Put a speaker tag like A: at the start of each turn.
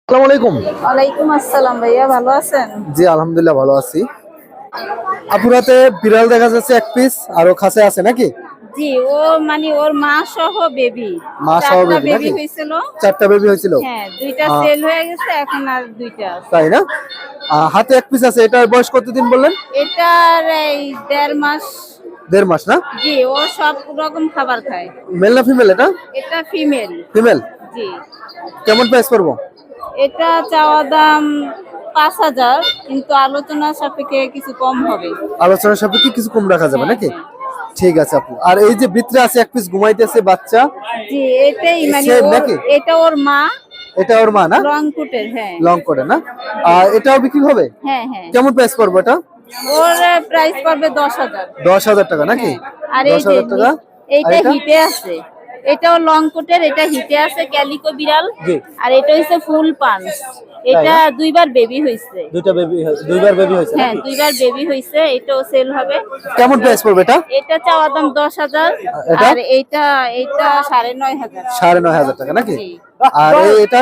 A: আসসালামু আলাইকুম।
B: ওয়ালাইকুম আসসালাম ভাইয়া, ভালো আছেন?
A: জি আলহামদুলিল্লাহ ভালো আছি। আপুরাতে বিড়াল দেখা যাচ্ছে এক পিস, আরো খাসে আছে নাকি?
B: জি, ও মানে ওর মা সহ বেবি,
A: মা সহ
B: চারটা
A: বেবি
B: বেবি
A: নাকি?
B: হয়েছিল।
A: চারটা বেবি হয়েছিল।
B: হ্যাঁ, দুইটা
A: আহ,
B: সেল হয়ে গেছে, এখন আর দুইটা আছে।
A: তাই না? হাতে এক পিস আছে, এটার বয়স কতদিন বললেন?
B: এটার এই 1.5 মাস।
A: 1.5 মাস না?
B: জি, ও সব রকম খাবার খায়।
A: মেল না ফিমেল এটা?
B: এটা ফিমেল।
A: ফিমেল।
B: জি,
A: কেমন প্রাইস পড়বো?
B: এটা চাওয়া দাম 5,000, কিন্তু আলোচনা সাপেক্ষে কিছু কম হবে।
A: আলোচনার সাপেক্ষে কিছু কম রাখা যাবে
B: হ্যাঁ
A: নাকি?
B: হ্যাঁ।
A: ঠিক আছে আপু। আর এই যে ভিতরে আছে এক পিস ঘুমাইতেছে বাচ্চা,
B: জি, এটাই মানে
A: সেম
B: ওর,
A: নাকি?
B: এটা ওর মা।
A: এটা ওর মা না?
B: লং কুটের, হ্যাঁ।
A: লং করে না? আর এটাও বিক্রি হবে?
B: হ্যাঁ হ্যাঁ।
A: কেমন প্রাইস পড়বে এটা?
B: ওর প্রাইস পড়বে 10,000।
A: 10,000 টাকা নাকি?
B: হ্যাঁ। আর এই
A: 10,000 টাকা। আর
B: এইটা
A: এটা?
B: হিটে আছে। এটাও লং কোটের, এটা হিটে আছে, ক্যালিকো বিড়াল।
A: জি।
B: আর এটা হইছে ফুল পাঞ্চ। এটা
A: না?
B: দুইবার বেবি হইছে।
A: দুইবার বেবি হয়েছে
B: হ্যাঁ,
A: নাকি?
B: দুইবার বেবি হইছে, এটাও সেল হবে।
A: কেমন প্রাইস পড়বে এটা?
B: এটা চাওয়া দাম 10,000।
A: এটা?
B: আর এইটা এইটা 9,500।
A: 9,500 টাকা নাকি?
B: জি।
A: আর এটা